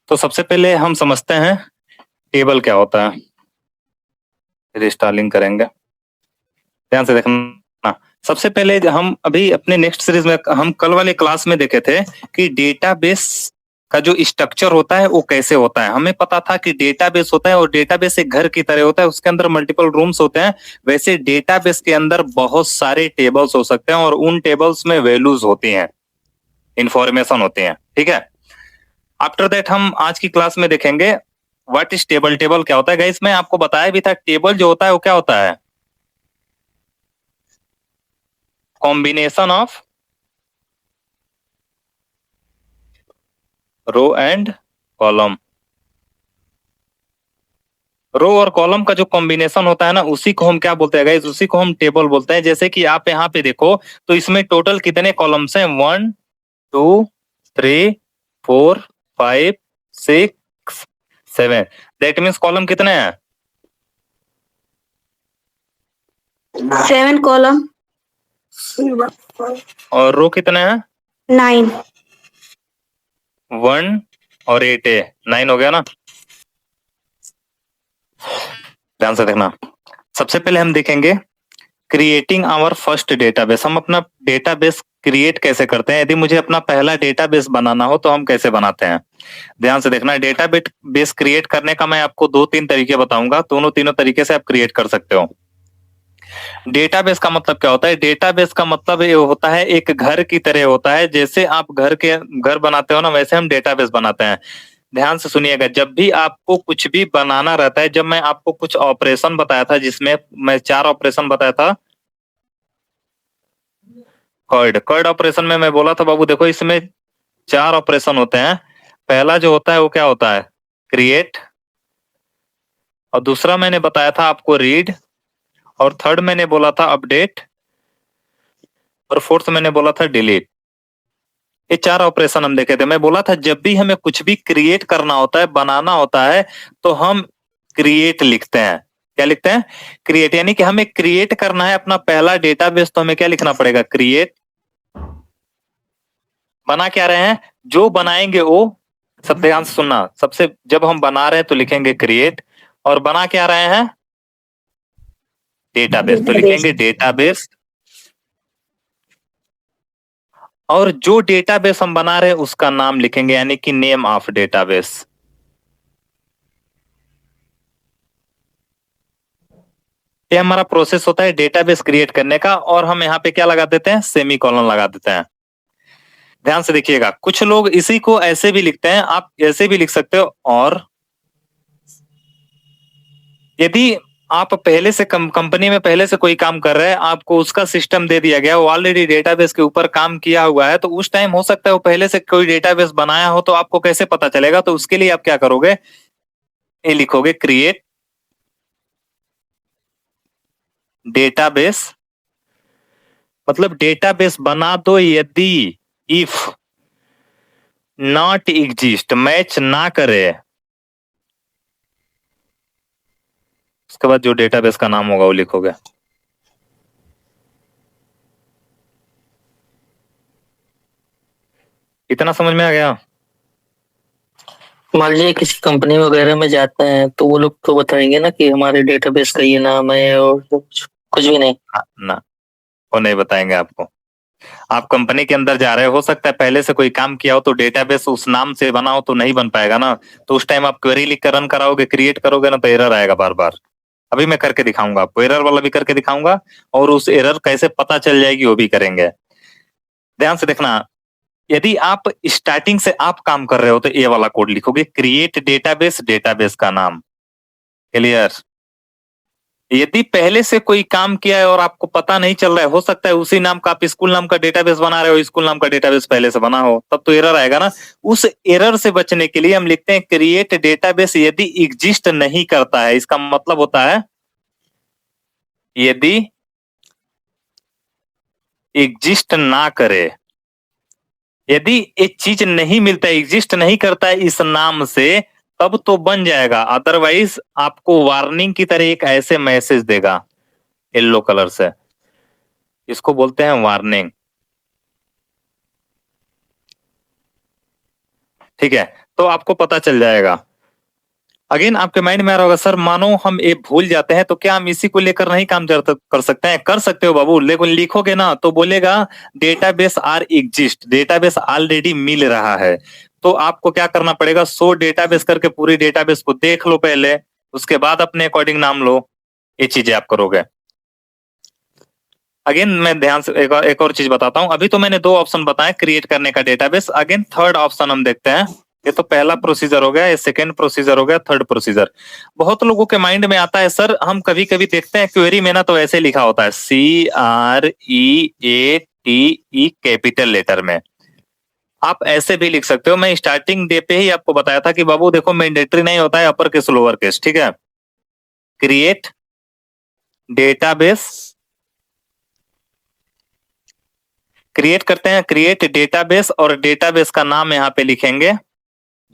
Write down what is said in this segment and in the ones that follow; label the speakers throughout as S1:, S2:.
S1: तो सबसे पहले हम समझते हैं टेबल क्या होता है। रिस्टार्लिंग करेंगे, ध्यान से देखना। सबसे पहले हम अभी अपने नेक्स्ट सीरीज में हम कल वाले क्लास में देखे थे कि डेटाबेस का जो स्ट्रक्चर होता है वो कैसे होता है। हमें पता था कि डेटाबेस होता है और डेटाबेस एक घर की तरह होता है, उसके अंदर मल्टीपल रूम्स होते हैं। वैसे डेटाबेस के अंदर बहुत सारे टेबल्स हो सकते हैं और उन टेबल्स में वैल्यूज होती हैं, इंफॉर्मेशन होती हैं। ठीक है, आफ्टर दैट हम आज की क्लास में देखेंगे व्हाट इज टेबल। टेबल क्या होता है गाइस, मैं आपको बताया भी था टेबल जो होता है वो क्या होता है, combination of row and column. Row और कॉलम का जो कॉम्बिनेशन होता है ना, उसी को हम क्या बोलते हैं गाइस, उसी को हम टेबल बोलते हैं। जैसे कि आप यहाँ पे देखो तो इसमें टोटल कितने कॉलम्स हैं, 1 2 3 4 5 6 7। दैट मीन्स कॉलम कितने हैं,
S2: 7 कॉलम
S1: और रो कितने हैं,
S2: 9।
S1: 1 और 8 है, 9 हो गया ना। ध्यान से देखना, सबसे पहले हम देखेंगे क्रिएटिंग आवर फर्स्ट डेटाबेस। हम अपना डेटाबेस क्रिएट कैसे करते हैं, यदि मुझे अपना पहला डेटाबेस बनाना हो तो हम कैसे बनाते हैं। ध्यान से देखना, डेटाबेस क्रिएट करने का मैं आपको 2-3 तरीके बताऊंगा, तीनों तरीके से आप क्रिएट कर सकते हो। डेटाबेस का मतलब क्या होता है, डेटाबेस का मतलब ये होता है एक घर की तरह होता है। जैसे आप घर बनाते हो ना, वैसे हम डेटाबेस बनाते हैं। ध्यान से सुनिएगा, जब भी आपको कुछ भी बनाना रहता है, जब मैं आपको कुछ ऑपरेशन बताया था जिसमें मैं 4 ऑपरेशन बताया था, कर्ड ऑपरेशन में मैं बोला था बाबू देखो इसमें 4 ऑपरेशन होते हैं। पहला जो होता है वो क्या होता है, क्रिएट, और दूसरा मैंने बताया था आपको रीड, और थर्ड मैंने बोला था अपडेट, और फोर्थ मैंने बोला था डिलीट। ये 4 ऑपरेशन हम देखे थे। मैं बोला था जब भी हमें कुछ भी क्रिएट करना होता है, बनाना होता है, तो हम क्रिएट लिखते हैं। क्या लिखते हैं, क्रिएट। यानी कि हमें क्रिएट करना है अपना पहला डेटाबेस, तो हमें क्या लिखना पड़ेगा, क्रिएट। बना क्या रहे हैं, जो बनाएंगे वो, सब ध्यान से सुनना, सबसे जब हम बना रहे हैं तो लिखेंगे क्रिएट, और बना क्या रहे हैं, डेटाबेस, तो लिखेंगे डेटाबेस। और जो डेटाबेस हम बना रहे हैं उसका नाम लिखेंगे, यानी कि नेम ऑफ डेटाबेस। ये हमारा प्रोसेस होता है डेटाबेस क्रिएट करने का, और हम यहाँ पे क्या लगा देते हैं, सेमी कॉलन लगा देते हैं। ध्यान से देखिएगा, कुछ लोग इसी को ऐसे भी लिखते हैं, आप ऐसे भी लिख सकते हो। और यदि आप पहले से कंपनी में पहले से कोई काम कर रहे हैं, आपको उसका सिस्टम दे दिया गया, वो ऑलरेडी डेटाबेस के ऊपर काम किया हुआ है, तो उस टाइम हो सकता है वो पहले से कोई डेटाबेस बनाया हो, तो आपको कैसे पता चलेगा। तो उसके लिए आप क्या करोगे, ये लिखोगे क्रिएट डेटाबेस, मतलब डेटाबेस बना दो यदि, इफ नॉट एग्जिस्ट, मैच ना करे, उसके बाद जो डेटाबेस का नाम होगा वो लिखोगे। इतना समझ में आ गया।
S3: मान लीजिए किसी कंपनी वगैरह में जाते हैं तो वो लोग तो बताएंगे ना कि हमारे डेटाबेस का ये नाम है, और कुछ भी नहीं।
S1: ना, वो नहीं बताएंगे आपको। आप कंपनी के अंदर जा रहे हो सकता है पहले से कोई काम किया हो, तो डेटाबेस उस नाम से बना हो तो नहीं बन पाएगा ना। तो उस टाइम आप क्वेरी लिख कर रन कराओगे, क्रिएट करोगे ना, तो एरर आएगा बार बार। अभी मैं करके दिखाऊंगा आपको, एरर वाला भी करके दिखाऊंगा, और उस एरर कैसे पता चल जाएगी वो भी करेंगे। ध्यान से देखना, यदि आप स्टार्टिंग से आप काम कर रहे हो तो ये वाला कोड लिखोगे, क्रिएट डेटाबेस, डेटाबेस का नाम। क्लियर। यदि पहले से कोई काम किया है और आपको पता नहीं चल रहा है, हो सकता है उसी नाम का आप स्कूल नाम का डेटाबेस बना रहे हो, स्कूल नाम का डेटाबेस पहले से बना हो, तब तो एरर आएगा ना। उस एरर से बचने के लिए हम लिखते हैं क्रिएट डेटाबेस यदि एग्जिस्ट नहीं करता है। इसका मतलब होता है यदि एग्जिस्ट ना करे, यदि एक चीज नहीं मिलता है, एग्जिस्ट नहीं करता है इस नाम से, तब तो बन जाएगा। अदरवाइज आपको वार्निंग की तरह एक ऐसे मैसेज देगा येलो कलर से, इसको बोलते हैं वार्निंग। ठीक है, तो आपको पता चल जाएगा। अगेन आपके माइंड में आ रहा होगा सर मानो हम ये भूल जाते हैं तो क्या हम इसी को लेकर नहीं काम कर सकते हैं? कर सकते हो बाबू, लेकिन लिखोगे ना तो बोलेगा database are exist, database already मिल रहा है। तो आपको क्या करना पड़ेगा, सो डेटाबेस करके पूरी डेटाबेस को देख लो पहले, उसके बाद अपने अकॉर्डिंग नाम लो। ये चीजें आप करोगे। अगेन मैं ध्यान से एक और चीज बताता हूं। अभी तो मैंने 2 ऑप्शन बताए क्रिएट करने का डेटाबेस। अगेन थर्ड ऑप्शन हम देखते हैं। ये तो पहला प्रोसीजर हो गया, ये सेकंड प्रोसीजर हो गया, थर्ड प्रोसीजर। बहुत लोगों के माइंड में आता है सर हम कभी कभी देखते हैं क्वेरी में ना तो ऐसे लिखा होता है CREATE कैपिटल लेटर में। आप ऐसे भी लिख सकते हो। मैं स्टार्टिंग डे पे ही आपको बताया था कि बाबू देखो मैंडेटरी नहीं होता है अपर केस लोअर केस, ठीक है। क्रिएट डेटाबेस, क्रिएट करते हैं, क्रिएट डेटाबेस, और डेटाबेस का नाम यहाँ पे लिखेंगे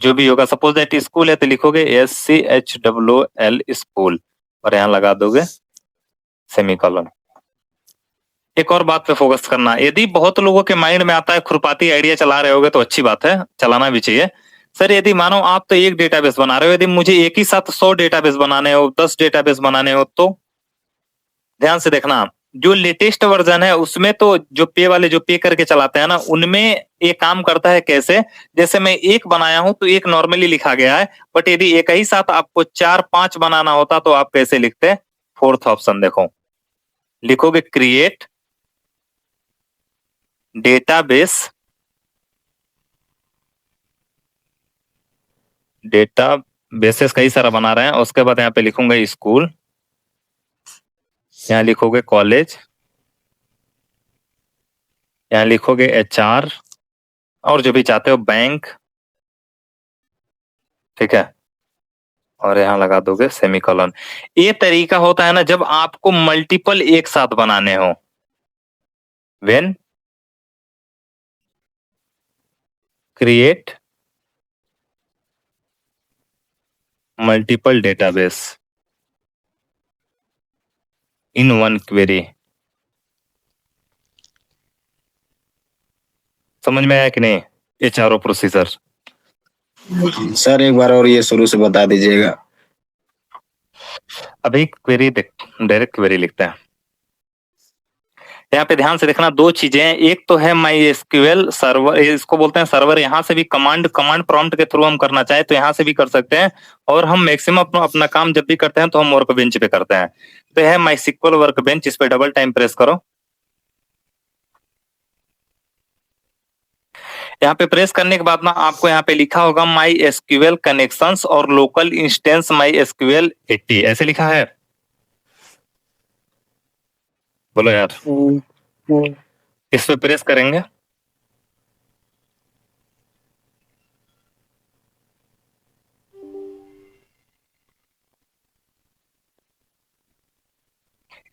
S1: जो भी होगा। सपोज दैट स्कूल है तो लिखोगे SCHOOL स्कूल, और यहाँ लगा दोगे सेमीकोलन। एक और बात पे फोकस करना, यदि बहुत लोगों के माइंड में आता है खुरपाती आइडिया चला रहे होगे तो अच्छी बात है, चलाना भी चाहिए। सर यदि मानो आप तो एक डेटाबेस बना रहे हो, यदि मुझे एक ही साथ 100 डेटाबेस बनाने हो, 10 डेटाबेस बनाने हो, तो ध्यान से देखना। जो लेटेस्ट वर्जन है उसमें तो जो पे वाले जो पे करके चलाते हैं ना, उनमें ये काम करता है कैसे, जैसे मैं एक बनाया हूं तो एक नॉर्मली लिखा गया है, बट यदि एक ही साथ आपको 4-5 बनाना होता तो आप कैसे लिखते? फोर्थ ऑप्शन देखो, लिखोगे क्रिएट डेटाबेस, डेटा बेसेस कई सारा बना रहे हैं, उसके बाद यहाँ पे लिखूंगा स्कूल, यहाँ लिखोगे कॉलेज, यहाँ लिखोगे HR, और जो भी चाहते हो बैंक, ठीक है, और यहाँ लगा दोगे सेमीकोलन। ये तरीका होता है ना जब आपको मल्टीपल एक साथ बनाने हो, when create multiple database in one query. समझ में आया कि नहीं ये चारों प्रोसीजर?
S2: सर एक बार और ये शुरू से बता दीजिएगा।
S1: अभी क्वेरी डायरेक्ट क्वेरी लिखते हैं। यहाँ पे ध्यान से देखना, 2 चीजें हैं। एक तो है MySQL सर्वर, इसको बोलते हैं सर्वर। यहाँ से भी कमांड प्रॉम्प्ट के थ्रू हम करना चाहे तो यहाँ से भी कर सकते हैं, और हम मैक्सिमम अपना काम जब भी करते हैं तो हम वर्क बेंच पे करते हैं। तो यह है MySQL वर्क बेंच, इस पे डबल टाइम प्रेस करो। यहाँ पे प्रेस करने के बाद ना आपको यहाँ पे लिखा होगा MySQL कनेक्शंस और लोकल इंस्टेंस MySQL 80, ऐसे लिखा है। बोलो यार, इस पे प्रेस करेंगे,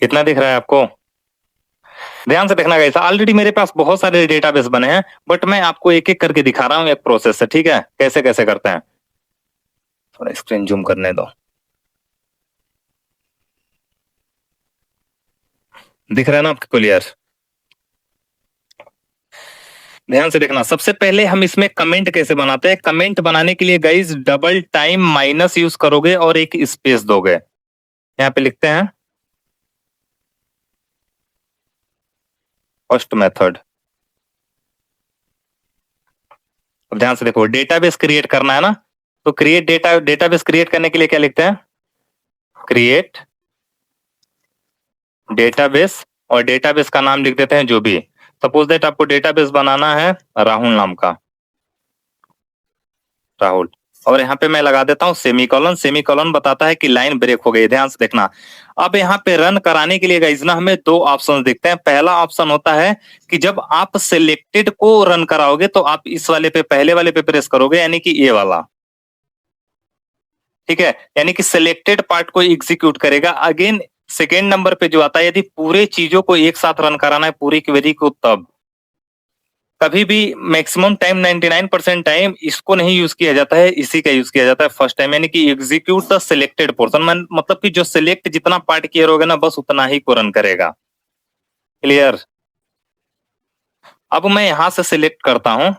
S1: कितना दिख रहा है आपको? ध्यान से देखना गाइस, ऑलरेडी मेरे पास बहुत सारे डेटाबेस बने हैं, बट मैं आपको एक एक करके दिखा रहा हूँ एक प्रोसेस से, ठीक है, कैसे कैसे करते हैं। थोड़ा स्क्रीन जूम करने दो, दिख रहा है ना आपको क्लियर? ध्यान से देखना, सबसे पहले हम इसमें कमेंट कैसे बनाते हैं। कमेंट बनाने के लिए guys double time minus use करोगे और एक स्पेस दोगे। यहाँ पे लिखते हैं फर्स्ट मेथड। अब ध्यान से देखो, डेटाबेस क्रिएट करना है ना, तो क्रिएट डेटाबेस क्रिएट करने के लिए क्या लिखते हैं, क्रिएट डेटाबेस, और डेटाबेस का नाम लिख देते हैं जो भी। सपोज दैट आपको डेटाबेस बनाना है राहुल नाम का, राहुल, और यहाँ पे मैं लगा देता हूँ सेमीकोलन। सेमीकोलन बताता है कि लाइन ब्रेक हो गई। ध्यान से देखना, अब यहाँ पे रन कराने के लिए गाइस ना हमें 2 ऑप्शन दिखते हैं। पहला ऑप्शन होता है कि जब आप सिलेक्टेड को रन कराओगे तो आप इस वाले पे, पहले वाले पे प्रेस करोगे, यानी कि ये वाला, ठीक है, यानी कि सिलेक्टेड पार्ट को एग्जीक्यूट करेगा। अगेन सेकेंड नंबर पे जो आता है, यदि पूरे चीजों को एक साथ रन कराना है, पूरी क्वेरी को, तब कभी भी मैक्सिमम टाइम 99% टाइम इसको नहीं यूज किया जाता है, इसी का यूज किया जाता है फर्स्ट टाइम, यानी कि एग्जीक्यूट द सिलेक्टेड पोर्शन। मतलब कि जो सिलेक्ट जितना पार्ट किया होगा ना, बस उतना ही को रन करेगा। क्लियर? अब मैं यहां से सिलेक्ट करता हूं,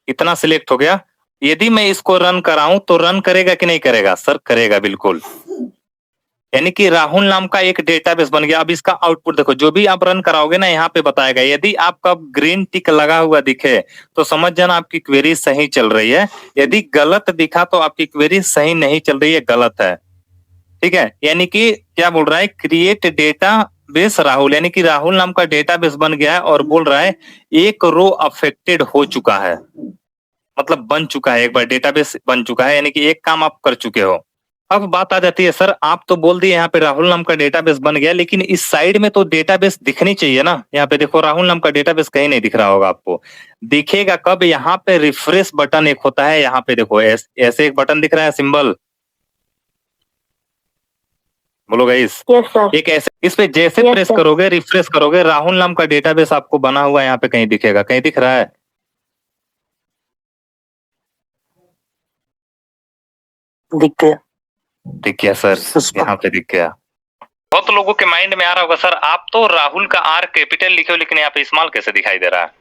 S1: इतना सिलेक्ट हो गया। यदि मैं इसको रन कराऊं तो रन करेगा कि नहीं करेगा? सर करेगा बिल्कुल। यानी कि राहुल नाम का एक डेटाबेस बन गया। अब इसका आउटपुट देखो, जो भी आप रन कराओगे ना यहाँ पे बताएगा। यदि आपका ग्रीन टिक लगा हुआ दिखे तो समझ जाना आपकी क्वेरी सही चल रही है। यदि गलत दिखा तो आपकी क्वेरी सही नहीं चल रही है, गलत है। ठीक है, यानी कि क्या बोल रहा है, क्रिएट डेटा बेस राहुल, यानी कि राहुल नाम का डेटाबेस बन गया है और बोल रहा है एक रो अफेक्टेड हो चुका है, मतलब बन चुका है, एक बार डेटाबेस बन चुका है, यानी कि एक काम आप कर चुके हो। अब बात आ जाती है, सर आप तो बोल दिए यहाँ पे राहुल नाम का डेटाबेस बन गया, लेकिन इस साइड में तो डेटाबेस दिखनी चाहिए ना। यहाँ पे देखो राहुल नाम का डेटाबेस कहीं नहीं दिख रहा होगा आपको। दिखेगा कब? यहाँ पे रिफ्रेश बटन एक होता है, यहाँ पे देखो ऐसे एक बटन दिख रहा है सिंबल, बोलो गाइस। एक ऐसे इस पे जैसे प्रेस करोगे, रिफ्रेश करोगे, राहुल नाम का डेटाबेस आपको बना हुआ यहाँ पे कहीं दिखेगा? कहीं दिख रहा है?
S3: दिख गया।
S1: दिख गया सर, यहाँ पे दिख गया। बहुत लोगों के माइंड में आ रहा होगा सर आप तो राहुल का आर कैपिटल लिखे हो लेकिन यहाँ पे स्मॉल कैसे दिखाई दे रहा है?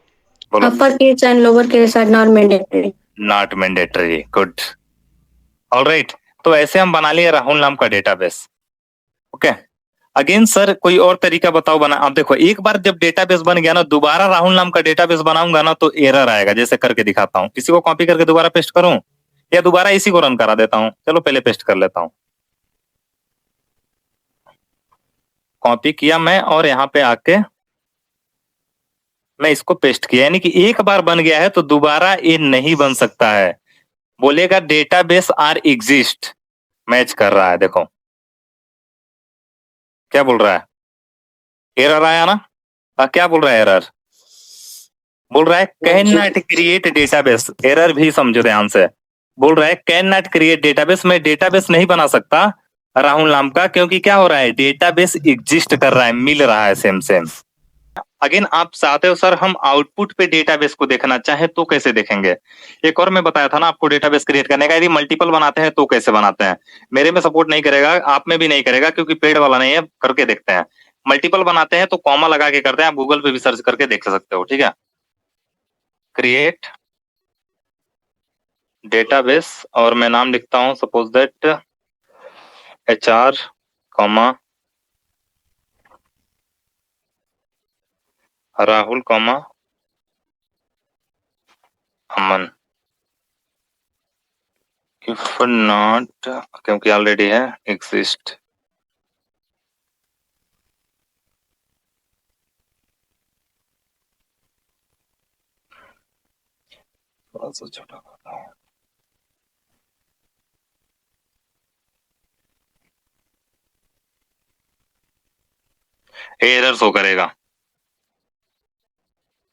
S1: बोलो।
S4: Upper case and lower case are not mandatory.
S1: Not mandatory, good, alright. तो ऐसे हम बना लिए राहुल नाम का डेटाबेस। ओके, अगेन सर कोई और तरीका बताओ बना। अब देखो एक बार जब डेटाबेस बन गया ना, दोबारा राहुल नाम का डेटाबेस बनाऊंगा ना तो एरर आएगा। जैसे करके दिखाता हूँ, किसी को कॉपी करके दोबारा पेस्ट करूं या दोबारा इसी को रन करा देता हूं? चलो पहले पेस्ट कर लेता हूं। कॉपी किया मैं और यहाँ पे आके मैं इसको पेस्ट किया, यानी कि एक बार बन गया है तो दोबारा ये नहीं बन सकता है। बोलेगा डेटाबेस आर एग्जिस्ट, मैच कर रहा है। देखो क्या बोल रहा है, एरर आया ना। क्या बोल रहा है एरर? बोल रहा है can not create database. Error भी समझो ध्यान से। बोल रहा है कैन नॉट क्रिएट डेटाबेस, मैं डेटाबेस नहीं बना सकता राहुल नाम का, क्योंकि क्या हो रहा है, डेटाबेस एग्जिस्ट कर रहा है, मिल रहा है सेम सेम। अगेन आप चाहते हो सर हम आउटपुट पे डेटाबेस को देखना चाहे तो कैसे देखेंगे? एक और मैं बताया था ना आपको डेटाबेस क्रिएट करने का। यदि मल्टीपल बनाते हैं तो कैसे बनाते हैं? मेरे में सपोर्ट नहीं करेगा, आप में भी नहीं करेगा, क्योंकि पेड वाला नहीं है। करके देखते हैं। मल्टीपल बनाते हैं तो कॉमा लगा के करते हैं, आप गूगल पे भी सर्च करके देख सकते हो। ठीक है, क्रिएट डेटाबेस और मैं नाम लिखता हूं suppose that HR comma Rahul comma Aman. If not, क्योंकि ऑलरेडी है, एग्जिस्ट। थोड़ा सा छोटा करता हूं। एरर शो करेगा।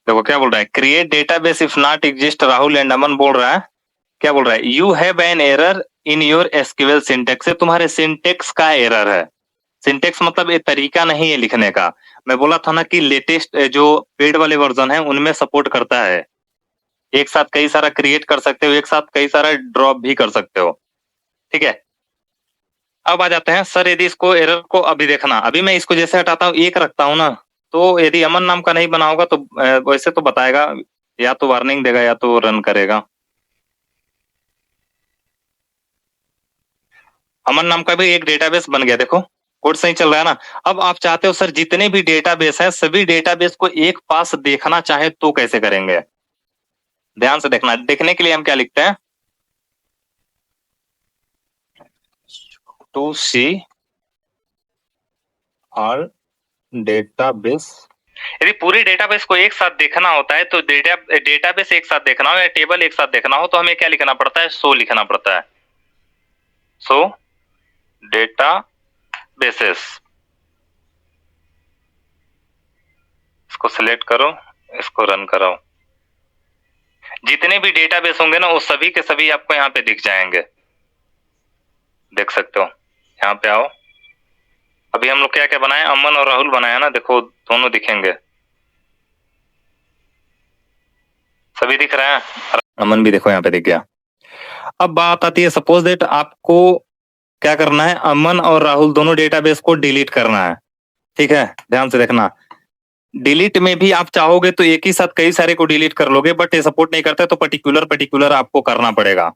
S1: देखो क्या बोल रहा है, create database if not exist Rahul and Aman. बोल रहा है, क्या बोल रहा है, you have an error in your SQL syntax. से तुम्हारे सिंटेक्स का एरर है। सिंटेक्स मतलब ये तरीका नहीं है लिखने का। मैं बोला था ना कि लेटेस्ट जो पेड वाले वर्जन है उनमें सपोर्ट करता है। एक साथ कई सारा क्रिएट कर सकते हो, एक साथ कई सारा ड्रॉप भी कर सकते हो। ठीक है, अब आ जाते हैं सर यदि इसको एरर को अभी देखना, अभी मैं इसको जैसे हटाता हूँ एक रखता हूँ ना, तो यदि अमन नाम का नहीं बना होगा तो वैसे तो बताएगा, या तो वार्निंग देगा या तो रन करेगा। अमन नाम का भी एक डेटाबेस बन गया, देखो कोड सही चल रहा है ना। अब आप चाहते हो सर जितने भी डेटाबेस है सभी डेटाबेस को एक पास देखना चाहे तो कैसे करेंगे? ध्यान से देखना। देखने के लिए हम क्या लिखते हैं, टू सी ऑल डेटाबेस। यदि पूरी डेटाबेस को एक साथ देखना होता है तो डेटाबेस एक साथ देखना हो या टेबल एक साथ देखना हो तो हमें क्या लिखना पड़ता है, सो लिखना पड़ता है। सो डेटा बेसेस, इसको सिलेक्ट करो, इसको रन करो। जितने भी डेटाबेस होंगे ना वो सभी के सभी आपको यहाँ पे दिख जाएंगे, देख सकते हो। यहाँ पे आओ, अभी हम लोग क्या क्या बनाए, अमन और राहुल बनाया ना, देखो दोनों दिखेंगे, सभी दिख रहा है। अमन भी देखो यहाँ पे दिख गया। अब बात आती है सपोज दैट आपको क्या करना है, अमन और राहुल दोनों डेटाबेस को डिलीट करना है। ठीक है, ध्यान से देखना। डिलीट में भी आप चाहोगे तो एक ही साथ कई सारे को डिलीट कर लोगे, बट ये सपोर्ट नहीं करता है, तो पर्टिकुलर आपको करना पड़ेगा।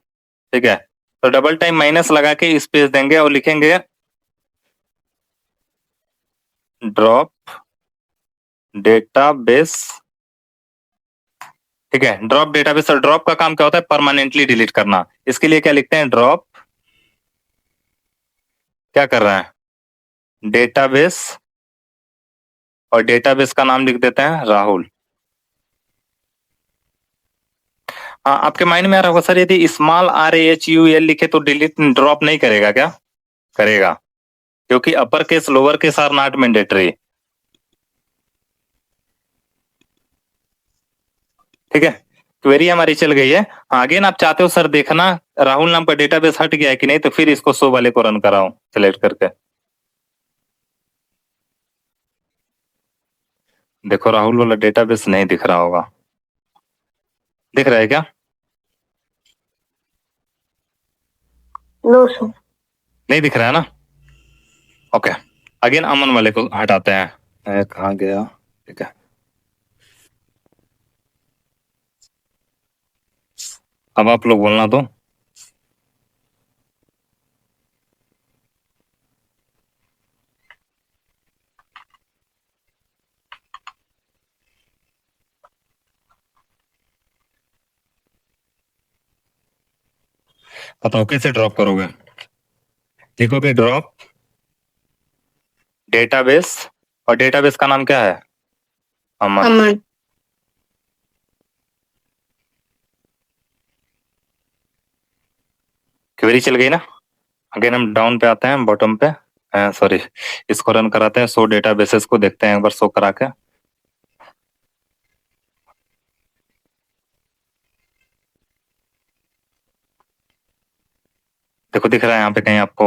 S1: ठीक है, तो डबल टाइम माइनस लगा के स्पेस देंगे और लिखेंगे ड्रॉप डेटाबेस। ठीक है, ड्रॉप डेटाबेस। और ड्रॉप का काम क्या होता है? परमानेंटली डिलीट करना। इसके लिए क्या लिखते हैं? ड्रॉप क्या कर रहा है? डेटाबेस, और डेटाबेस का नाम लिख देते हैं राहुल। हाँ, आपके माइंड में आ रहा होगा सर यदि स्मॉल RAHUL लिखे तो डिलीट ड्रॉप नहीं करेगा क्या? करेगा, क्योंकि upper case lower case are not mandatory. ठीक है, क्वेरी हमारी चल गई है। अगेन आप चाहते हो सर देखना राहुल नाम का डेटाबेस हट गया है कि नहीं, तो फिर इसको शो वाले को रन कराओ सिलेक्ट करके। देखो राहुल वाला डेटाबेस नहीं दिख रहा होगा, दिख रहा है क्या?
S4: No sir.
S1: नहीं दिख रहा है ना? ओके, अगेन अमन वाले को हटाते हैं। कहाँ गया? ठीक है, अब आप लोग बोलना तो। बताओ कैसे ड्रॉप करोगे? लिखोगे ड्रॉप डेटाबेस, और डेटाबेस का नाम क्या है? अमन।
S4: अमन।
S1: क्वेरी चल गई ना? अगेन हम डाउन पे आते हैं, बॉटम पे, सॉरी, इसको रन कराते हैं। सो डेटाबेसेस को देखते हैं एक बार शो करा के। देखो दिख रहा है यहाँ पे कहीं आपको?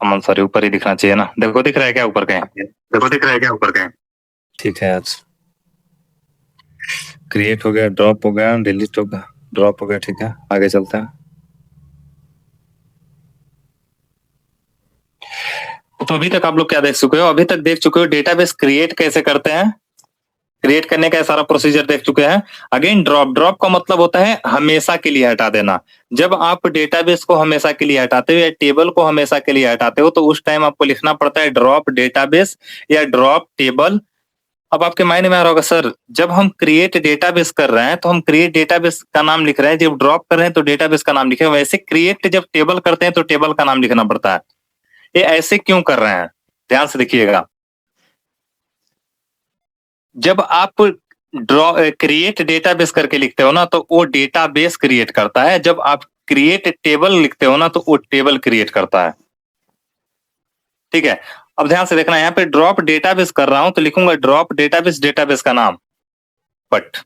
S1: अमन सॉरी, ऊपर ही दिखना चाहिए ना। देखो दिख रहा है क्या ऊपर कहीं? देखो दिख रहा है क्या ऊपर कहीं? ठीक है, आज क्रिएट हो गया, ड्रॉप हो गया, डिलीट हो गया, ड्रॉप हो गया। ठीक है, आगे चलते हैं। तो अभी तक आप लोग क्या देख चुके हो? अभी तक देख चुके हो डेटाबेस क्रिएट कैसे करते हैं, क्रिएट करने का सारा प्रोसीजर देख चुके हैं। अगेन ड्रॉप का मतलब होता है हमेशा के लिए हटा देना। जब आप डेटाबेस को हमेशा के लिए हटाते हो या टेबल को हमेशा के लिए हटाते हो, तो उस टाइम आपको लिखना पड़ता है ड्रॉप डेटाबेस या ड्रॉप टेबल। अब आपके माइंड में आ रहा होगा सर जब हम क्रिएट डेटाबेस कर रहे हैं तो हम क्रिएट डेटाबेस का नाम लिख रहे हैं, जब ड्रॉप कर रहे हैं तो डेटाबेस का नाम लिखे। वैसे क्रिएट जब टेबल करते हैं तो टेबल का नाम लिखना पड़ता है। ये ऐसे क्यों कर रहे हैं? ध्यान से देखिएगा। जब आप क्रिएट डेटाबेस करके लिखते हो ना, तो वो डेटाबेस क्रिएट करता है। जब आप क्रिएट टेबल लिखते हो ना, तो वो टेबल क्रिएट करता है। ठीक है, अब ध्यान से देखना, यहाँ पे ड्रॉप डेटाबेस कर रहा हूं तो लिखूंगा ड्रॉप डेटाबेस, डेटाबेस का नाम। बट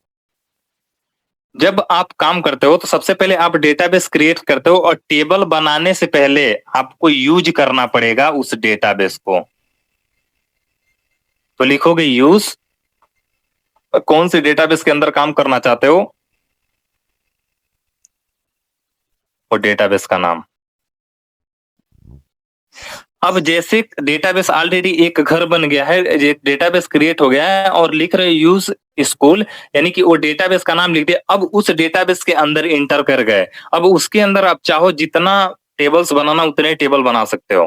S1: जब आप काम करते हो तो सबसे पहले आप डेटाबेस क्रिएट करते हो, और टेबल बनाने से पहले आपको यूज करना पड़ेगा उस डेटाबेस को। तो लिखोगे यूज, कौन सी डेटाबेस के अंदर काम करना चाहते हो, और डेटाबेस का नाम। अब जैसे डेटाबेस ऑलरेडी एक घर बन गया है, एक डेटाबेस क्रिएट हो गया है, और लिख रहे यूज स्कूल, यानी कि वो डेटाबेस का नाम लिख दिया। अब उस डेटाबेस के अंदर इंटर कर गए। अब उसके अंदर आप चाहो जितना टेबल्स बनाना उतने टेबल बना सकते हो।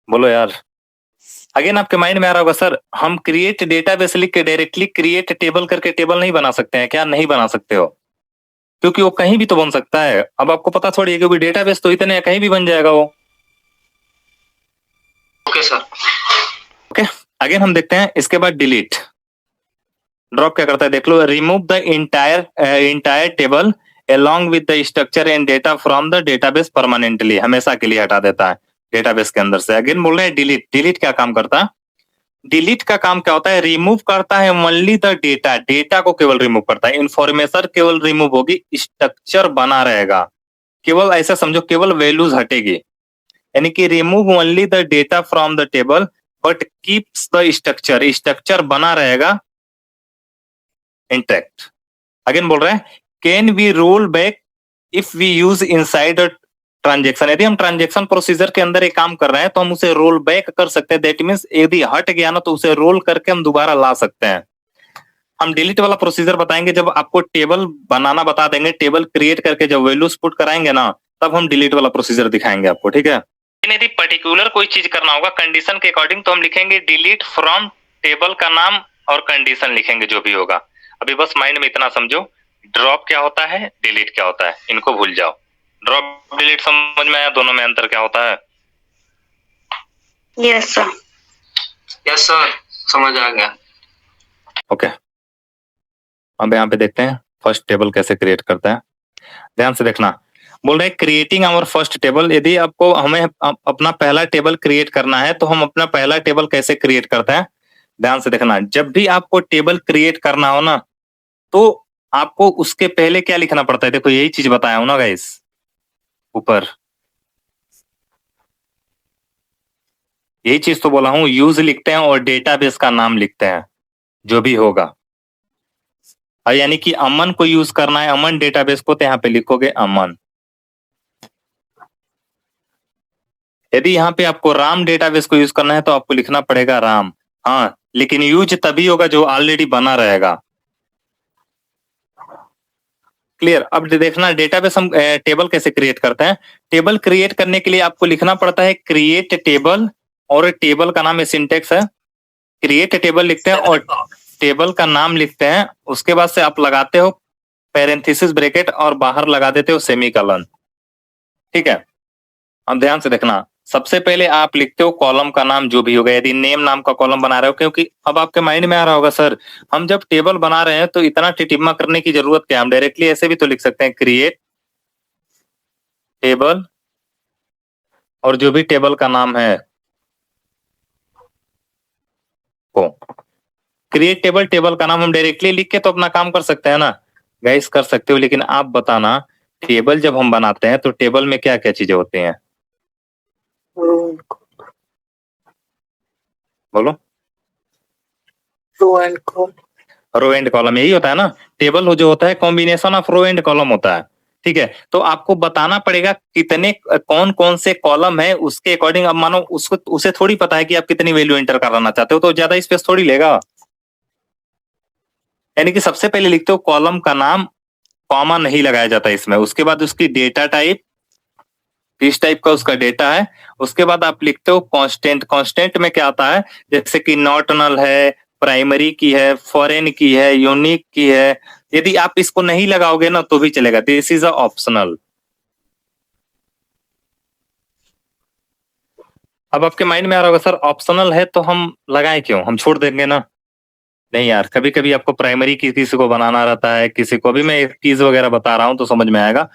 S1: बोलो यार। अगेन आपके माइंड में आ रहा होगा सर हम क्रिएट डेटाबेस लिख के डायरेक्टली क्रिएट टेबल करके टेबल नहीं बना सकते हैं क्या? नहीं बना सकते हो, क्योंकि वो कहीं भी तो बन सकता है। अब आपको पता थोड़ी है, क्योंकि डेटाबेस तो इतने कहीं भी बन जाएगा वो।
S3: Okay sir.
S1: ओके, अगेन हम देखते हैं इसके बाद डिलीट। ड्रॉप क्या करता है देख लो, remove the entire table along with the structure and data from the database permanently, हमेशा के लिए हटा देता है डेटाबेस के अंदर से। अगेन बोल रहे हैं डिलीट। डिलीट क्या काम करता है? डिलीट का काम क्या होता है? रिमूव करता है ओनली द डेटा, डेटा को केवल रिमूव करता है। इंफॉर्मेशन केवल रिमूव होगी, स्ट्रक्चर बना रहेगा। केवल ऐसा समझो, केवल वैल्यूज हटेगी, यानी कि remove only the data from the table but keeps the structure, structure बना रहेगा इंटैक्ट। अगेन बोल रहे हैं can we roll back if we use inside transaction, यदि हम ट्रांजेक्शन प्रोसीजर के अंदर एक काम कर रहे हैं तो हम उसे रोल बैक कर सकते हैं। दैट मीन्स यदि हट गया ना तो उसे रोल करके हम दोबारा ला सकते हैं। हम डिलीट वाला प्रोसीजर बताएंगे जब आपको टेबल बनाना बता देंगे, टेबल क्रिएट करके जब वैल्यूज पुट कराएंगे ना तब हम डिलीट वाला प्रोसीजर दिखाएंगे आपको, ठीक है। यदि पर्टिकुलर कोई चीज करना होगा कंडीशन के अकॉर्डिंग तो हम लिखेंगे डिलीट फ्रॉम टेबल का नाम और कंडीशन लिखेंगे जो भी होगा। अभी बस माइंड में इतना समझो, ड्रॉप क्या होता है, डिलीट क्या होता है, इनको भूल जाओ। ड्रॉप डिलीट समझ में आया, दोनों में अंतर क्या होता है?
S4: Yes sir.
S3: यस सर, समझ आ गया।
S1: ओके, अब यहाँ पे देखते हैं फर्स्ट टेबल कैसे क्रिएट करता है। ध्यान से देखना, बोल रहे क्रिएटिंग आवर फर्स्ट टेबल। यदि आपको हमें अपना पहला टेबल क्रिएट करना है तो हम अपना पहला टेबल कैसे क्रिएट करते हैं, ध्यान से देखना। जब भी आपको टेबल क्रिएट करना हो ना तो आपको उसके पहले क्या लिखना पड़ता है, देखो यही चीज बताया हूं ना गाइस ऊपर, यही चीज तो बोला हूं, यूज लिखते हैं और डेटाबेस का नाम लिखते हैं जो भी होगा। और यानी कि अमन को यूज करना है, अमन डेटाबेस को, तो यहाँ पे लिखोगे अमन। यदि यहाँ पे आपको राम डेटाबेस को यूज करना है तो आपको लिखना पड़ेगा राम। हाँ, लेकिन यूज तभी होगा जो ऑलरेडी बना रहेगा। क्लियर? अब देखना डेटाबेस हम टेबल कैसे क्रिएट करते हैं। टेबल क्रिएट करने के लिए आपको लिखना पड़ता है क्रिएट टेबल, और टेबल का नाम सिंटेक्स है, क्रिएट टेबल लिखते हैं और टेबल का नाम लिखते हैं। उसके बाद से आप लगाते हो पैरेंथेसिस ब्रैकेट और बाहर लगा देते हो सेमीकोलन, ठीक है। अब ध्यान से देखना, सबसे पहले आप लिखते हो कॉलम का नाम जो भी होगा। यदि नेम नाम का कॉलम बना रहे हो, क्योंकि अब आपके माइंड में आ रहा होगा सर हम जब टेबल बना रहे हैं तो इतना टिटिम्मा करने की जरूरत क्या है, हम डायरेक्टली ऐसे भी तो लिख सकते हैं क्रिएट टेबल और जो भी टेबल का नाम है वो क्रिएट टेबल, टेबल का नाम हम डायरेक्टली लिख के तो अपना काम कर सकते हैं ना गाइस, कर सकते हो। लेकिन आप बताना टेबल जब हम बनाते हैं तो टेबल में क्या क्या चीजें होती हैं, बोलो।
S3: Row and column.
S1: Row and column यही होता है ना। टेबल जो होता है combination of row and column होता है, ठीक है। तो आपको बताना पड़ेगा कितने कौन कौन से कॉलम है, उसके अकॉर्डिंग। अब मानो उसको उसे थोड़ी पता है कि आप कितनी वैल्यू एंटर कराना चाहते हो, तो ज्यादा स्पेस थोड़ी लेगा। यानी कि सबसे पहले लिखते हो कॉलम का नाम, कॉमा नहीं लगाया जाता इसमें। उसके बाद उसकी डेटा टाइप, किस टाइप का उसका डेटा है। उसके बाद आप लिखते हो कांस्टेंट। कांस्टेंट में क्या आता है, जैसे कि नॉट नल है, प्राइमरी की है, फॉरेन की है, यूनिक की है। यदि आप इसको नहीं लगाओगे ना तो भी चलेगा, दिस इज अ ऑप्शनल। अब आपके माइंड में आ रहा होगा सर ऑप्शनल है तो हम लगाए क्यों, हम छोड़ देंगे ना। नहीं यार, कभी कभी आपको प्राइमरी की किसी को बनाना रहता है, किसी को, अभी मैं कीज वगैरह बता रहा हूँ तो समझ में आएगा।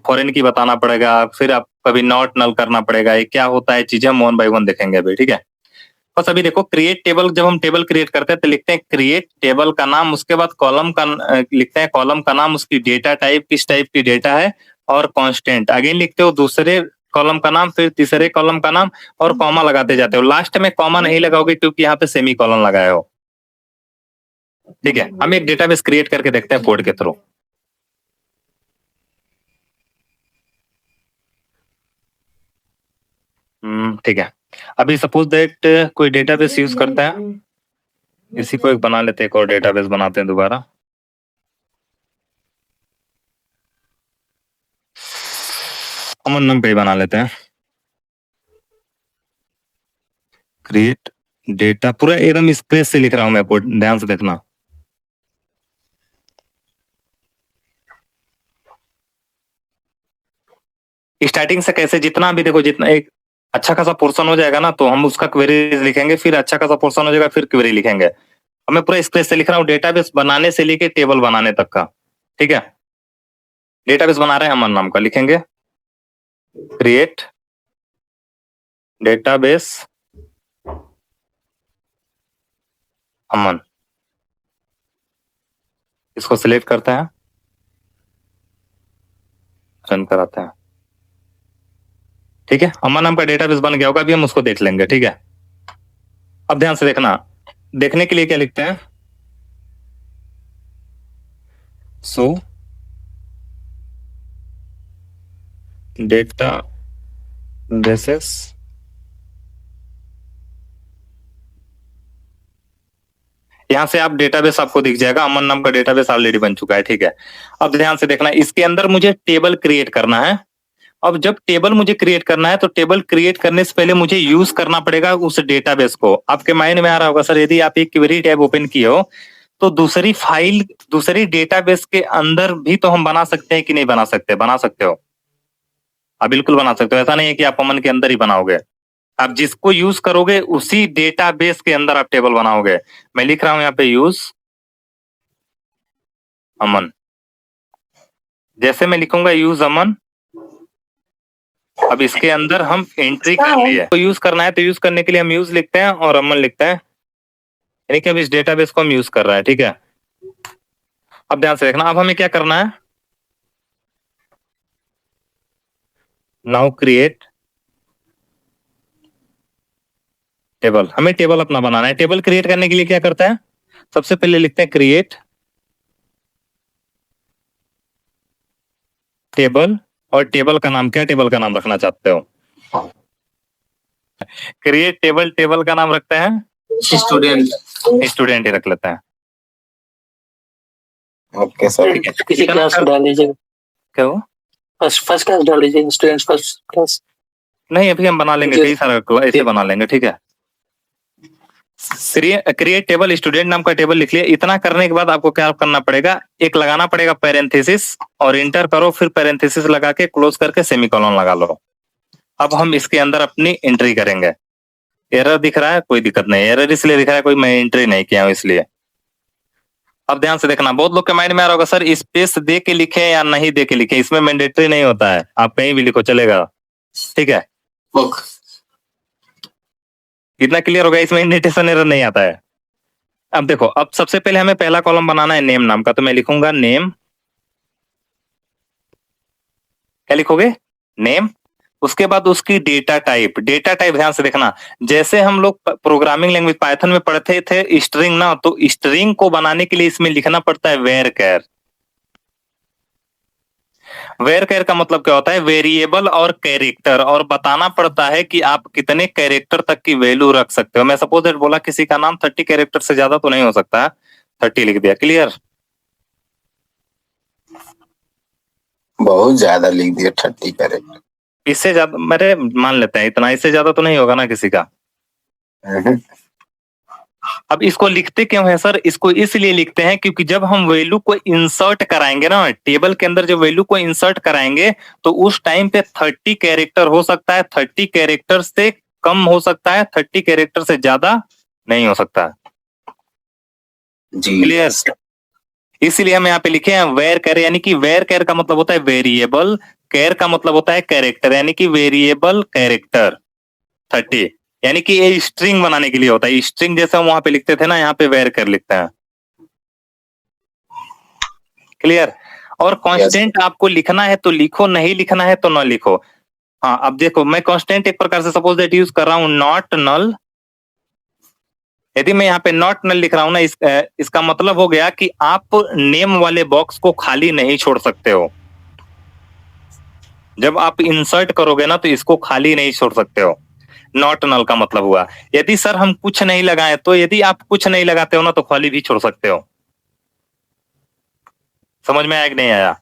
S1: फॉरेन की बताना पड़ेगा, फिर आप कभी नॉट नल करना पड़ेगा, ये क्या होता है चीजें हम 1 बाय 1 देखेंगे अभी, ठीक है। बस अभी देखो क्रिएट टेबल, जब हम टेबल क्रिएट करते हैं तो लिखते हैं क्रिएट टेबल का नाम, उसके बाद कॉलम का लिखते हैं कॉलम का नाम, उसकी डेटा टाइप किस टाइप की डेटा है, और कांस्टेंट। अगेन लिखते हो दूसरे कॉलम का नाम, फिर तीसरे कॉलम का नाम, और कॉमा लगाते जाते हो। लास्ट में कॉमा नहीं लगाओगे क्योंकि यहाँ पे सेमी कॉलन लगाए हो, ठीक है। हम एक डेटाबेस क्रिएट करके देखते हैं कोड के थ्रू। ठीक है। अभी सपोज दैट कोई डेटाबेस यूज करता है, इसी को एक बना लेते हैं, एक और डेटाबेस बनाते हैं दोबारा। अमन नाम पे ही बना लेते हैं, क्रिएट डेटा। पूरा एकदम स्पेस से लिख रहा हूं मैं, ध्यान से देखना। स्टार्टिंग से कैसे, जितना भी देखो, जितना एक अच्छा खासा पोर्शन हो जाएगा ना तो हम उसका क्वेरी लिखेंगे, फिर अच्छा खासा पोर्शन हो जाएगा फिर क्वेरी लिखेंगे। अब मैं पूरा स्पेस से लिख रहा हूँ, डेटाबेस बनाने से लेके टेबल बनाने तक का, ठीक है। डेटाबेस बना रहे हैं अमन नाम का, लिखेंगे क्रिएट डेटाबेस अमन। इसको सिलेक्ट करते हैं, रन कराते हैं, ठीक है। अमन नाम का डेटाबेस बन गया होगा, अभी हम उसको देख लेंगे, ठीक है। अब ध्यान से देखना, देखने के लिए क्या लिखते हैं, सो डेटा बेसेस यहाँ से आप डेटाबेस आपको दिख जाएगा, अमन नाम का डेटाबेस ऑलरेडी बन चुका है, ठीक है। अब ध्यान से देखना, इसके अंदर मुझे टेबल क्रिएट करना है। अब जब टेबल मुझे क्रिएट करना है तो टेबल क्रिएट करने से पहले मुझे यूज करना पड़ेगा उस डेटाबेस को। आपके माइंड में आ रहा होगा सर, यदि आप एक क्वेरी टैब ओपन किए हो तो दूसरी फाइल, दूसरी डेटाबेस के अंदर भी तो हम बना सकते हैं कि नहीं बना सकते? बना सकते हो, आप बिल्कुल बना सकते हो। ऐसा नहीं है कि आप अमन के अंदर ही बनाओगे, आप जिसको यूज करोगे उसी डेटाबेस के अंदर आप टेबल बनाओगे। मैं लिख रहा हूं यहाँ पे यूज अमन, जैसे मैं लिखूंगा यूज अमन, अब इसके अंदर हम एंट्री कर लिए। तो यूज करना है तो यूज करने के लिए हम यूज लिखते हैं और अमन लिखते हैं, यानी कि अब इस डेटाबेस को हम यूज कर रहे हैं, ठीक है। अब ध्यान से देखना, अब हमें क्या करना है, नाउ क्रिएट टेबल। हमें टेबल अपना बनाना है। टेबल क्रिएट करने के लिए क्या करते हैं, सबसे पहले लिखते हैं क्रिएट टेबल, और टेबल का नाम क्या, टेबल का नाम रखना चाहते हो? क्रिएट टेबल, टेबल का नाम रखते हैं
S3: स्टूडेंट।
S1: स्टूडेंट ही रख लेते हैं,
S2: ओके सर।
S3: किसी क्लास को डाल दीजिएगा,
S1: क्या हो?
S3: फर्स्ट क्लास डाल दीजिए, स्टूडेंट्स फर्स्ट क्लास।
S1: नहीं, अभी हम बना लेंगे, कई सारा ऐसे बना लेंगे, ठीक है। क्रिएट टेबल, स्टूडेंट नाम का टेबल लिख लिया। इतना करने के बाद आपको क्या करना पड़ेगा, एक लगाना पड़ेगा पैरेंथेसिस, और इंटर करो, फिर पैरेंथेसिस लगा के क्लोज करके सेमीकोलन लगा लो। अब हम इसके अंदर अपनी एंट्री करेंगे। एरर दिख रहा है, कोई दिक्कत नहीं, एरर इसलिए दिख रहा है कोई मैं एंट्री नहीं किया हूं इसलिए। अब ध्यान से देखना, बहुत लोग के माइंड में आ रहा होगा सर स्पेस दे के लिखे या नहीं दे के लिखे, इसमें मैंडेटरी नहीं होता है, आप कहीं भी लिखो चलेगा, ठीक है। इतना क्लियर होगा, इसमें इंडेंटेशन एरर नहीं आता है। अब देखो, अब सबसे पहले हमें पहला कॉलम बनाना है नेम नाम का, तो मैं लिखूंगा नेम। क्या लिखोगे? नेम। उसके बाद उसकी डेटा टाइप, डेटा टाइप ध्यान से देखना, जैसे हम लोग प्रोग्रामिंग लैंग्वेज पाइथन में पढ़ते थे स्ट्रिंग ना, तो स्ट्रिंग को बनाने के लिए इसमें लिखना पड़ता है वेर कैर। वेर कैर का मतलब क्या होता है, वेरिएबल और कैरेक्टर, और बताना पड़ता है कि आप कितने कैरेक्टर तक की वैल्यू रख सकते हो। मैं सपोज दैट बोला किसी का नाम 30 कैरेक्टर से ज्यादा तो नहीं हो सकता, 30 लिख दिया, क्लियर।
S2: बहुत ज्यादा लिख दिया 30 कैरेक्टर।
S1: इससे ज्यादा मेरे मान लेते हैं इतना, इससे ज्यादा तो नहीं होगा ना किसी का। अब इसको लिखते क्यों है सर, इसको इसलिए लिखते हैं क्योंकि जब हम वैल्यू को इंसर्ट कराएंगे ना टेबल के अंदर, जब वैल्यू को इंसर्ट कराएंगे तो उस टाइम पे 30 कैरेक्टर हो सकता है, 30 कैरेक्टर से कम हो सकता है, 30 कैरेक्टर से ज्यादा नहीं हो सकता
S2: जी,
S1: क्लियर। इसीलिए हम यहाँ पे लिखे हैं वेर कैर, यानी कि वेर कैर का मतलब होता है वेरिएबल, कैर का मतलब होता है कैरेक्टर, यानी कि वेरिएबल कैरेक्टर 30, यानी कि ये स्ट्रिंग बनाने के लिए होता है। स्ट्रिंग जैसे हम वहां पे लिखते थे ना, यहाँ पे वेर कर लिखते हैं, क्लियर। और कांस्टेंट आपको लिखना है तो लिखो, नहीं लिखना है तो न लिखो। हाँ, अब देखो मैं कांस्टेंट एक प्रकार से सपोज दैट यूज कर रहा हूं नॉट नल। यदि मैं यहाँ पे नॉट नल लिख रहा हूं ना, इसका मतलब हो गया कि आप नेम वाले बॉक्स को खाली नहीं छोड़ सकते हो। जब आप इंसर्ट करोगे ना तो इसको खाली नहीं छोड़ सकते हो। नॉट नल का मतलब हुआ यदि सर हम कुछ नहीं लगाए, तो यदि आप कुछ नहीं लगाते हो ना तो खाली भी छोड़ सकते हो। समझ में आया कि नहीं आया?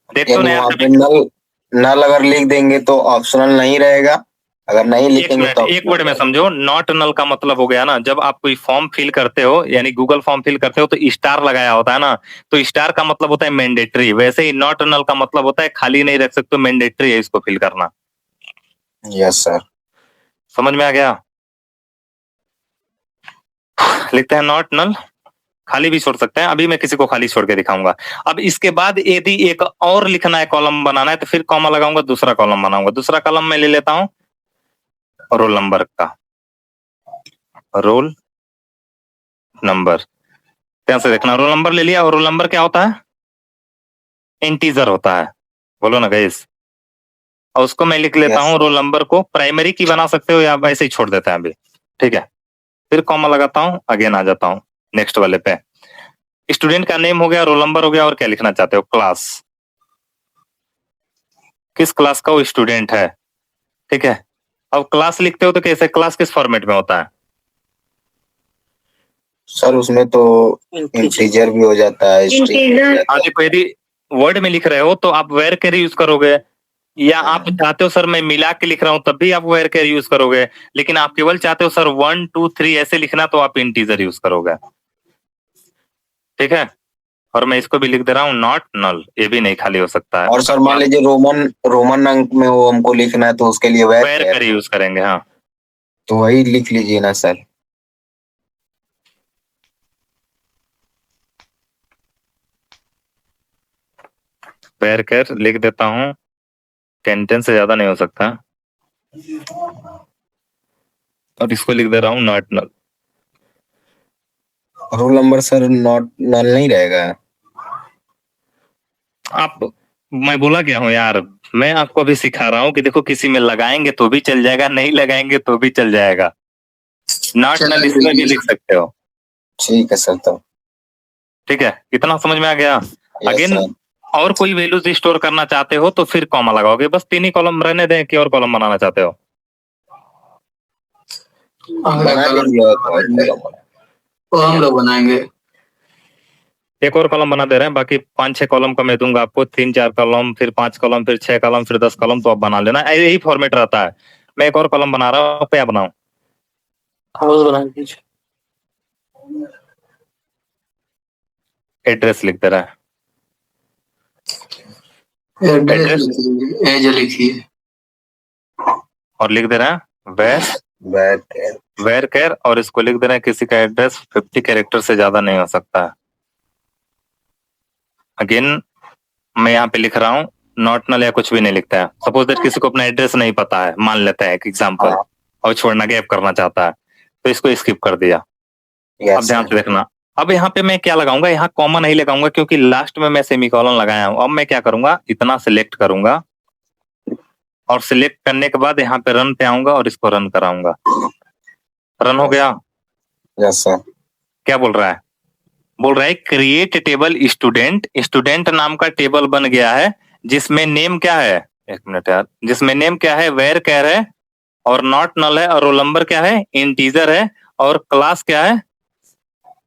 S1: देखते हो
S2: वहाँ पे नल, नल अगर लिख देंगे तो ऑप्शनल नहीं रहेगा, अगर नहीं लिखेंगे तो
S1: एक वर्ड में समझो, नॉट नल का मतलब हो गया ना, जब आप कोई फॉर्म फिल करते हो, यानी गूगल फॉर्म फिल करते हो तो स्टार लगाया होता है ना, तो स्टार का मतलब होता है मैंडेटरी। वैसे ही नॉट नल का मतलब होता है खाली नहीं रख सकते, मैंडेटरी है इसको फिल करना।
S2: यस सर,
S1: समझ में आ गया? लिखते हैं नॉट नल, खाली भी छोड़ सकते हैं। अभी मैं किसी को खाली छोड़ के दिखाऊंगा। अब इसके बाद यदि एक और लिखना है, कॉलम बनाना है, तो फिर कॉमा लगाऊंगा, दूसरा कॉलम बनाऊंगा। दूसरा कॉलम मैं ले लेता हूं रोल नंबर का, रोल नंबर। ध्यान से देखना, रोल नंबर ले लिया, और रोल नंबर क्या होता है, इंटीजर होता है, बोलो ना गाइस। और उसको मैं लिख लेता हूं, रोल नंबर को प्राइमरी की बना सकते हो या ऐसे ही छोड़ देते हैं अभी, ठीक है। फिर कॉमा लगाता हूं, अगेन आ जाता हूं नेक्स्ट वाले पे। स्टूडेंट का नेम हो गया, रोल नंबर हो गया, और क्या लिखना चाहते हो, क्लास। किस क्लास का वो स्टूडेंट है, ठीक है। अब क्लास लिखते हो तो कैसे, क्लास किस फॉर्मेट में होता है?
S2: सर उसमें तो इंटीजर भी हो जाता है, स्ट्रिंग भी हो
S4: इंटीजर
S2: जाता है।
S1: देखो यदि वर्ड में लिख रहे हो तो आप वेर कैर यूज करोगे, या आप चाहते हो सर मैं मिला के लिख रहा हूं तब भी आप वेर कैर यूज करोगे, लेकिन आप केवल चाहते हो सर 1 2 3 ऐसे लिखना तो आप इंटीजर यूज करोगे, ठीक है। और मैं इसको भी लिख दे रहा हूँ नॉट नल, ये भी नहीं खाली हो सकता है।
S2: और सर मान लीजिए रोमन अंक में वो हमको लिखना है तो उसके लिए
S1: वेर कैर यूज करेंगे, हाँ।
S2: तो वही लिख लीजिए ना सर।
S1: वेर कैर लिख देता हूँ, 10 से ज्यादा नहीं हो सकता, और इसको लिख दे रहा हूँ not null.
S2: Roll number sir not null नहीं रहेगा।
S1: आप, मैं बोला क्या हूँ यार, मैं आपको अभी सिखा रहा हूँ कि देखो किसी में लगाएंगे तो भी चल जाएगा, नहीं लगाएंगे तो भी चल जाएगा। नॉट नल इसमें भी लिख सकते हो,
S2: ठीक है सर। तो
S1: ठीक है, इतना समझ में आ गया।
S2: Yes
S1: again
S2: sir.
S1: और कोई वैल्यूज स्टोर करना चाहते हो तो फिर कॉमा लगाओगे, बस 3 ही कॉलम रहने दें कि और कॉलम बनाना चाहते हो?
S2: बना दीजिए और कॉलम।
S3: वो हम लोग बनाएंगे।
S1: एक और कॉलम बना दे रहे हैं, बाकी 5-6 कॉलम का मैं दूंगा आपको, 3-4 कॉलम, फिर 5 कॉलम, फिर 6 कॉलम, फिर 10 कॉलम, तो आप बना लेना, यही फॉर्मेट रहता है। मैं एक और कॉलम बना रहा हूँ, क्या बनाऊं?
S3: हाउस बना दीजिए।
S1: एड्रेस लिख दे रहा है,
S3: एड्रेस एज लिखिए,
S1: और लिख दे रहा है वेर कैर, और इसको लिख दे रहे हैं किसी का एड्रेस 50 कैरेक्टर से ज्यादा नहीं हो सकता है। अगेन मैं यहाँ पे लिख रहा हूँ नॉट नल या कुछ भी नहीं लिखता है। सपोज दैट किसी को अपना एड्रेस नहीं पता है, मान लेता है एक एग्जांपल, और छोड़ना गैप करना चाहता है, तो इसको स्किप कर दिया। अब ध्यान से देखना, अब यहाँ पे मैं क्या लगाऊंगा, यहाँ कॉमा नहीं लगाऊंगा क्योंकि लास्ट में मैं सेमीकोलन लगाया हूँ। अब मैं क्या करूंगा, इतना सिलेक्ट करूंगा, और सिलेक्ट करने के बाद यहाँ पे रन पे आऊंगा और इसको रन कराऊंगा। रन हो गया।
S2: Yes sir.
S1: क्या बोल रहा है? बोल रहा है क्रिएट टेबल स्टूडेंट, स्टूडेंट नाम का टेबल बन गया है, जिसमें नेम क्या है, एक मिनट यार, जिसमें नेम क्या है, वेर कैर है, और नॉट नल है, और रोल नंबर क्या है, इंटीजर है, और क्लास क्या है,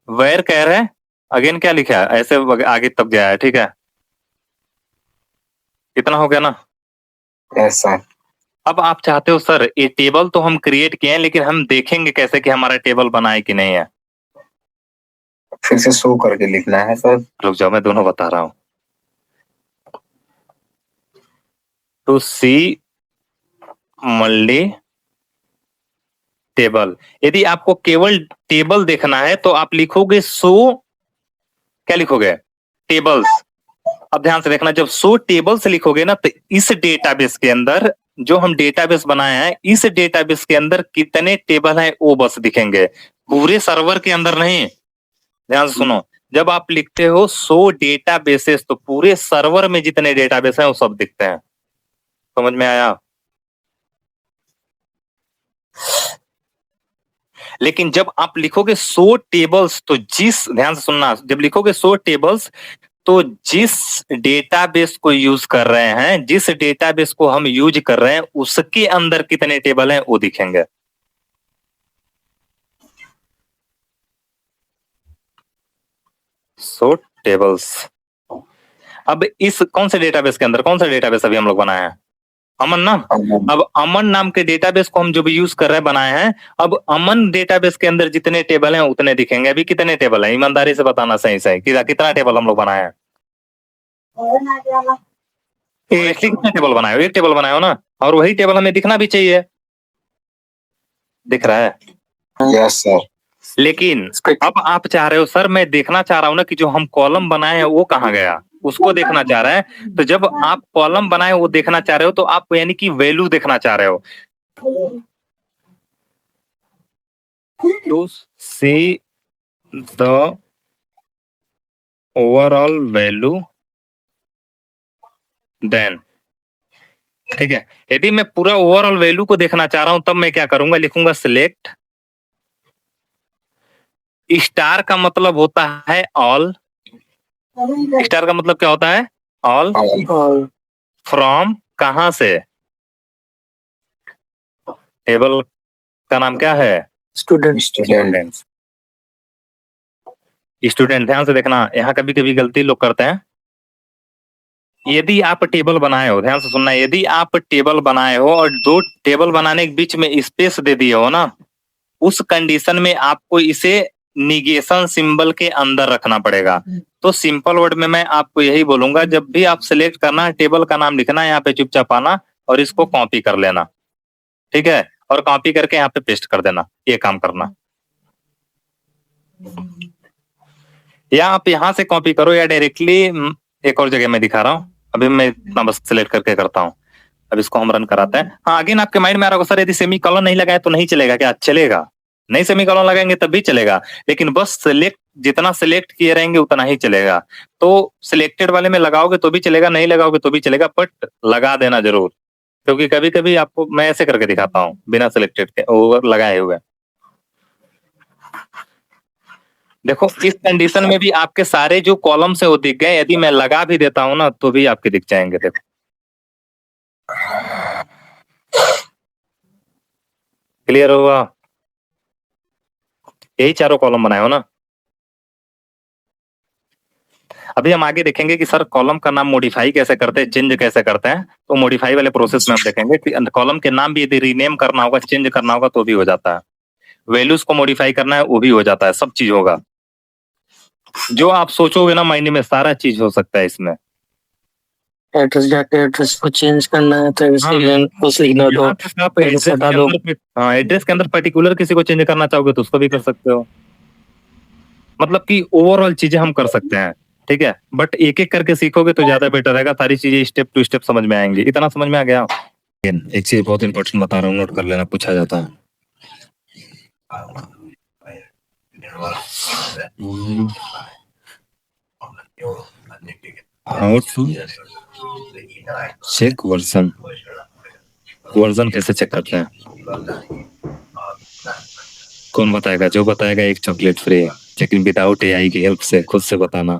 S1: वेर कैर है। अगेन क्या लिखा है, ऐसे आगे तक गया है, ठीक है। इतना हो गया ना?
S2: Yes sir.
S1: अब आप चाहते हो सर ये टेबल तो हम क्रिएट किए हैं, लेकिन हम देखेंगे कैसे कि हमारा टेबल बना है कि नहीं है?
S2: फिर से शो करके लिखना है सर।
S1: रुक जाओ, मैं दोनों बता रहा हूं। टू सी मल्टी टेबल, यदि आपको केवल टेबल देखना है तो आप लिखोगे सो, क्या लिखोगे, टेबल्स। अब ध्यान से देखना, जब सो टेबल्स लिखोगे ना तो इस डेटाबेस के अंदर, जो हम डेटाबेस बनाए हैं, इस डेटाबेस के अंदर कितने टेबल हैं वो बस दिखेंगे, पूरे सर्वर के अंदर नहीं। ध्यान से सुनो, जब आप लिखते हो सो डेटाबेसेस तो पूरे सर्वर में जितने डेटाबेस हैं वो सब दिखते हैं। समझ में आया? लेकिन जब आप लिखोगे सो टेबल्स तो ध्यान से सुनना, जब लिखोगे सो टेबल्स तो जिस डेटाबेस को यूज कर रहे हैं, जिस डेटाबेस को हम यूज कर रहे हैं उसके अंदर कितने टेबल हैं वो दिखेंगे। सो टेबल्स। अब इस कौन से डेटाबेस के अंदर, कौन सा डेटाबेस अभी हम लोग बनाए हैं, अमन ना। अब अमन नाम के डेटाबेस को हम जो भी यूज कर रहे हैं, बनाए हैं, अब अमन डेटाबेस के अंदर जितने टेबल हैं उतने दिखेंगे। अभी कितने टेबल हैं, ईमानदारी से बताना, सही सही कितना टेबल हम लोग बनाए हैं? कितने टेबल बनाए हो? एक टेबल बनाए हो ना, और वही टेबल हमें दिखना भी चाहिए। दिख रहा है?
S2: Yes sir.
S1: लेकिन अब आप चाह रहे हो सर मैं देखना चाह रहा हूं ना कि जो हम कॉलम बनाए हैं वो कहाँ गया, उसको देखना चाह रहा है। तो जब आप कॉलम बनाए वो देखना चाह रहे हो तो आप यानी कि वैल्यू देखना चाह रहे हो, to see the overall value then, ठीक है। यदि मैं पूरा ओवरऑल वैल्यू को देखना चाह रहा हूं तब मैं क्या करूंगा, लिखूंगा सिलेक्ट, स्टार का मतलब होता है ऑल, स्टार का मतलब क्या होता है, ऑल, फ्रॉम कहाँ से? टेबल का नाम क्या है?
S3: स्टूडेंट।
S2: स्टूडेंट।
S1: स्टूडेंट। ध्यान से देखना, यहाँ कभी कभी गलती लोग करते हैं। यदि आप टेबल बनाए हो, ध्यान से सुनना, यदि आप टेबल बनाए हो और दो टेबल बनाने के बीच में स्पेस दे दिए हो ना, उस कंडीशन में आपको इसे निगेशन सिंबल के अंदर रखना पड़ेगा। तो सिंपल वर्ड में मैं आपको यही बोलूंगा, जब भी आप सिलेक्ट करना, टेबल का नाम लिखना, यहाँ पे चुपचाप आना और इसको कॉपी कर लेना, ठीक है, और कॉपी करके यहाँ पे पेस्ट कर देना, ये काम करना। या आप यहाँ से कॉपी करो या डायरेक्टली एक और जगह मैं दिखा रहा हूँ, अभी मैं इतना बस सिलेक्ट करके करता हूँ। अब इसको हम रन कराते हैं। हाँ, अगेन आपके माइंड में आ रहा होगा, सर यदि सेमी कॉलन नहीं लगाए तो नहीं चलेगा क्या? चलेगा, नहीं सेमी कॉलन लगाएंगे तब भी चलेगा, लेकिन बस सिलेक्ट, जितना सिलेक्ट किए रहेंगे उतना ही चलेगा। तो सिलेक्टेड वाले में लगाओगे तो भी चलेगा, नहीं लगाओगे तो भी चलेगा, बट लगा देना जरूर, क्योंकि कभी कभी आपको मैं ऐसे करके दिखाता हूँ बिना सिलेक्टेड के ओवर लगाए हुए। देखो इस कंडीशन में भी आपके सारे जो कॉलम से वो दिख गए, यदि मैं लगा भी देता हूं ना तो भी आपके दिख जाएंगे। देखो क्लियर होगा? यही चारों कॉलम बनाए हो ना। अभी हम आगे देखेंगे कि सर कॉलम का नाम मॉडिफाई कैसे करते हैं, चेंज कैसे करते हैं। तो मॉडिफाई वाले प्रोसेस में हम देखेंगे कि कॉलम के नाम भी यदि रीनेम करना होगा, चेंज करना होगा तो भी हो जाता है, वैल्यूज को मॉडिफाई करना है वो भी हो जाता है, सब चीज होगा। जो आप सोचोगे ना माइंड में, सारा चीज हो सकता है इसमें।
S3: एड्रेस जाके एड्रेस को चेंज करना है तो उस लिखना दो,
S1: आप एड्रेस के अंदर पर्टिकुलर किसी को चेंज करना चाहोगे तो उसको भी कर सकते हो। मतलब कि ओवरऑल चीजें हम कर सकते हैं, ठीक है, बट एक एक करके सीखोगे तो ज्यादा बेटर रहेगा, सारी चीजें स्टेप टू स्टेप समझ में आएंगी। इतना समझ में आ गया? एक चीज बहुत इंपॉर्टेंट बता रहा हूँ, नोट कर लेना, पूछा जाता है। How to check version. Version कैसे चेक करते हैं? कौन बताएगा? जो बताएगा एक चॉकलेट फ्री, लेकिन विदाउट एआई की हेल्प से, खुद से बताना।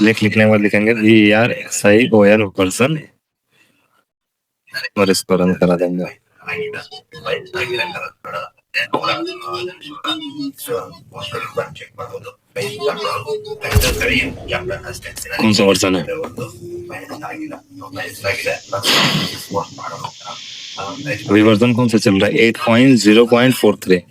S1: लिखने वाले लिखेंगे VRSION वर्जन और इसको रन करा देंगे। कौन सा वर्जन है? अभी वर्जन कौन सा चल रहा है? 8.0.43।